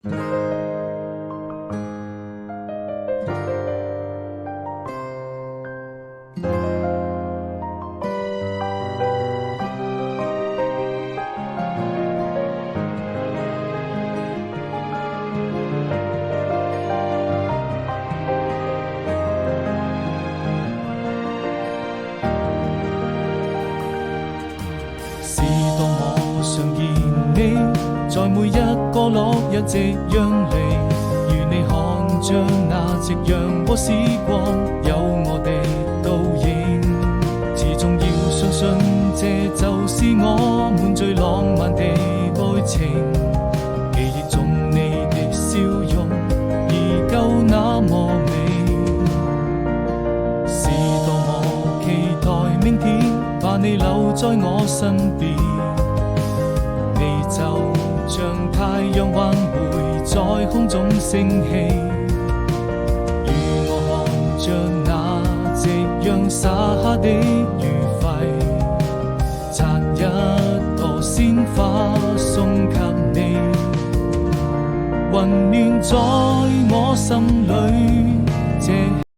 是當我常見你，在每一個落日夕陽離，如你看着那夕陽和時光，有我的倒影。始終要相信，這就是我們最浪漫的愛情。記憶中你的笑容，依舊那麼美。是多麼期待明天，把你留在我身邊。你就像太陽還會在空中升起，與我看着那夕陽灑下的餘暉，摘一朵鮮花送給你，溫暖在我心裏。